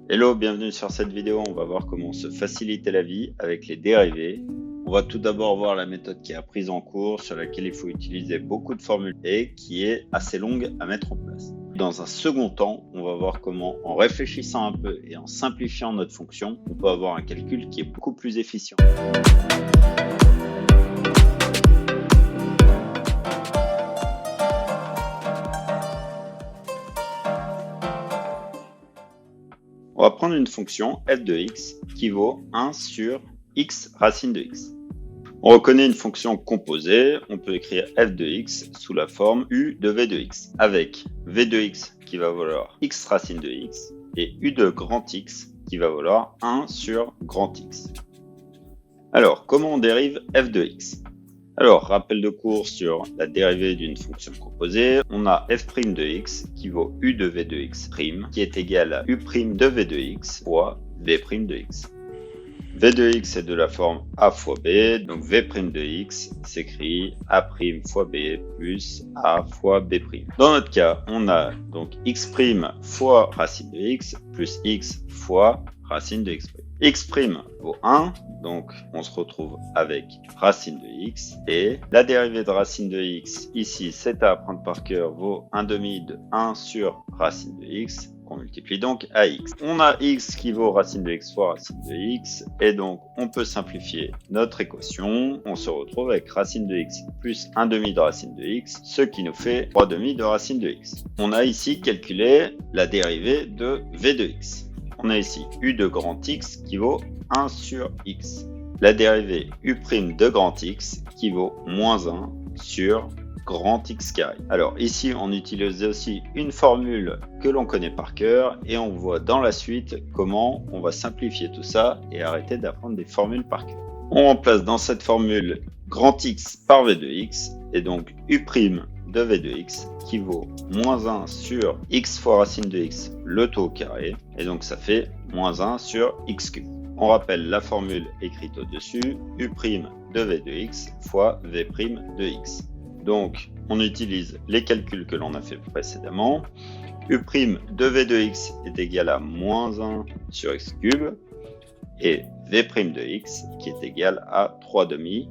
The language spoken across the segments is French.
Hello, bienvenue sur cette vidéo. On va voir comment se faciliter la vie avec les dérivés. On va tout d'abord voir la méthode qui est apprise en cours, sur laquelle il faut utiliser beaucoup de formules et qui est assez longue à mettre en place. Dans un second temps, on va voir comment, en réfléchissant un peu et en simplifiant notre fonction, on peut avoir un calcul qui est beaucoup plus efficient. On va prendre une fonction f de x qui vaut 1 sur x racine de x. On reconnaît une fonction composée, on peut écrire f de x sous la forme u de v de x, avec v de x qui va valoir x racine de x et u de grand x qui va valoir 1 sur grand x. Alors, comment on dérive f de x? Alors, rappel de cours sur la dérivée d'une fonction composée, on a f' de x qui vaut u de v de x' qui est égal à u' de v de x fois v' de x. V de x est de la forme a fois b, donc v' de x s'écrit a' fois b plus a fois b'. Dans notre cas, on a donc x' fois racine de x plus x fois racine de x'. X' vaut 1, donc on se retrouve avec racine de x, et la dérivée de racine de x, ici c'est à apprendre par cœur, vaut 1/2 de 1 sur racine de x, qu'on multiplie donc à x. On a x qui vaut racine de x fois racine de x, et donc on peut simplifier notre équation, on se retrouve avec racine de x plus 1/2 de racine de x, ce qui nous fait 3/2 de racine de x. On a ici calculé la dérivée de v de x. On a ici u de grand x qui vaut 1 sur x. La dérivée u' de grand x qui vaut moins 1 sur grand x carré. Alors ici, on utilise aussi une formule que l'on connaît par cœur et on voit dans la suite comment on va simplifier tout ça et arrêter d'apprendre des formules par cœur. On remplace dans cette formule grand x par v de x et donc u' de v de x qui vaut moins 1 sur x fois racine de x le tout au carré, et donc ça fait moins 1 sur x cube. On rappelle la formule écrite au-dessus, u' de v de x fois v' de x. Donc on utilise les calculs que l'on a fait précédemment. U' de v de x est égal à moins 1 sur x cube, et v' de x qui est égal à 3/2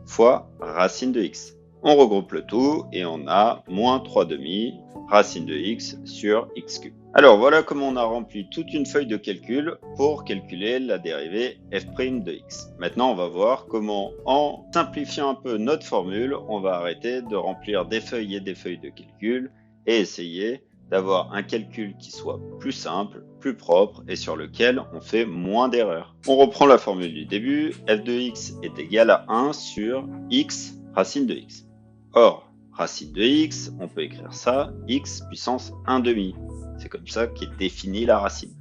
fois racine de x. On regroupe le tout et on a moins 3/2 racine de x sur x cube. Alors voilà comment on a rempli toute une feuille de calcul pour calculer la dérivée f' de x. Maintenant on va voir comment, en simplifiant un peu notre formule, on va arrêter de remplir des feuilles et des feuilles de calcul et essayer d'avoir un calcul qui soit plus simple, plus propre et sur lequel on fait moins d'erreurs. On reprend la formule du début, f de x est égal à 1 sur x racine de x. Or, racine de x, on peut écrire ça, x puissance 1/2. C'est comme ça qu'est définie la racine.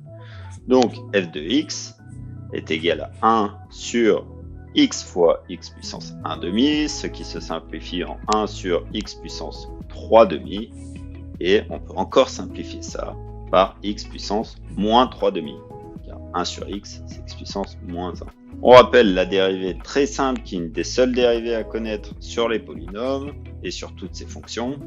Donc, f de x est égal à 1 sur x fois x puissance 1/2, ce qui se simplifie en 1 sur x puissance 3/2. Et on peut encore simplifier ça par x puissance moins 3/2. Car 1 sur x, c'est x puissance moins 1. On rappelle la dérivée très simple qui est une des seules dérivées à connaître sur les polynômes et sur toutes ces fonctions,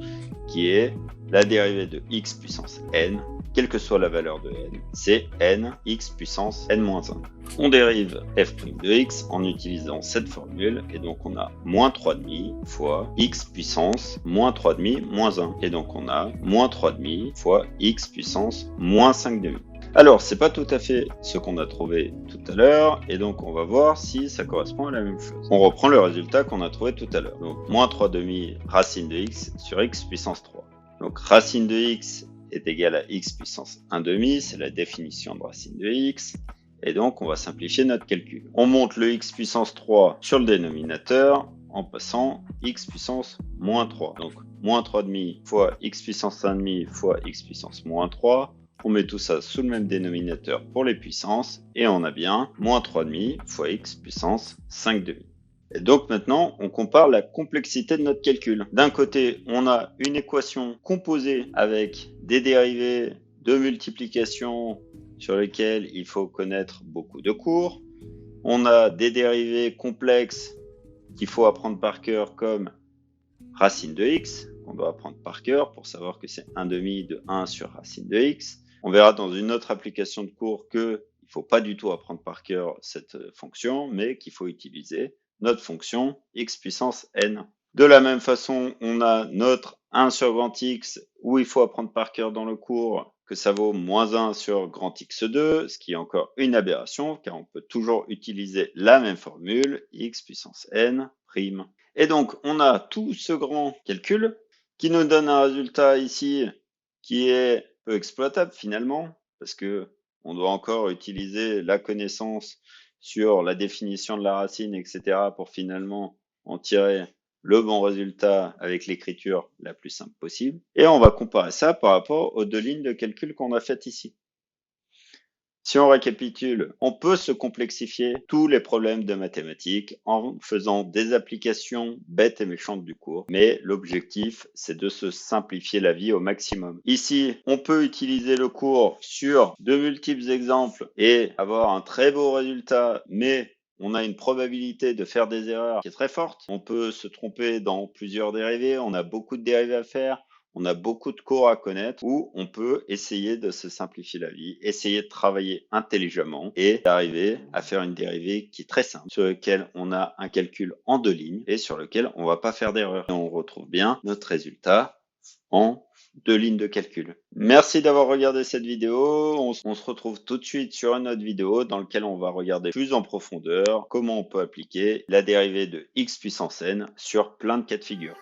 qui est la dérivée de x puissance n, quelle que soit la valeur de n, c'est n x puissance n-1. On dérive f' de x en utilisant cette formule, et donc on a moins 3/2 fois x puissance moins 3/2 moins 1, et donc on a moins 3/2 fois x puissance moins 5/2. Alors, c'est pas tout à fait ce qu'on a trouvé tout à l'heure, et donc on va voir si ça correspond à la même chose. On reprend le résultat qu'on a trouvé tout à l'heure. Donc, moins 3/2 racine de x sur x puissance 3. Donc, racine de x est égal à x puissance 1/2, c'est la définition de racine de x, et donc on va simplifier notre calcul. On monte le x puissance 3 sur le dénominateur en passant x puissance moins 3. Donc, moins 3/2 fois x puissance 1/2 fois x puissance moins 3. On met tout ça sous le même dénominateur pour les puissances et on a bien moins 3/2 fois x puissance 5/2. Et donc maintenant, on compare la complexité de notre calcul. D'un côté, on a une équation composée avec des dérivés de multiplication sur lesquels il faut connaître beaucoup de cours. On a des dérivés complexes qu'il faut apprendre par cœur comme racine de x, qu'on doit apprendre par cœur pour savoir que c'est 1/2 de 1 sur racine de x. On verra dans une autre application de cours que il ne faut pas du tout apprendre par cœur cette fonction, mais qu'il faut utiliser notre fonction x puissance n. De la même façon, on a notre 1 sur grand X où il faut apprendre par cœur dans le cours que ça vaut moins 1 sur grand X2, ce qui est encore une aberration car on peut toujours utiliser la même formule, x puissance n prime. Et donc, on a tout ce grand calcul qui nous donne un résultat ici qui est peu exploitable finalement parce que on doit encore utiliser la connaissance sur la définition de la racine, etc. pour finalement en tirer le bon résultat avec l'écriture la plus simple possible. Et on va comparer ça par rapport aux deux lignes de calcul qu'on a faites ici. Si on récapitule, on peut se complexifier tous les problèmes de mathématiques en faisant des applications bêtes et méchantes du cours. Mais l'objectif, c'est de se simplifier la vie au maximum. Ici, on peut utiliser le cours sur de multiples exemples et avoir un très beau résultat, mais on a une probabilité de faire des erreurs qui est très forte. On peut se tromper dans plusieurs dérivés, on a beaucoup de dérivés à faire. On a beaucoup de cours à connaître où on peut essayer de se simplifier la vie, essayer de travailler intelligemment et d'arriver à faire une dérivée qui est très simple, sur laquelle on a un calcul en deux lignes et sur lequel on va pas faire d'erreur. Et on retrouve bien notre résultat en deux lignes de calcul. Merci d'avoir regardé cette vidéo. On se retrouve tout de suite sur une autre vidéo dans laquelle on va regarder plus en profondeur comment on peut appliquer la dérivée de x puissance n sur plein de cas de figure.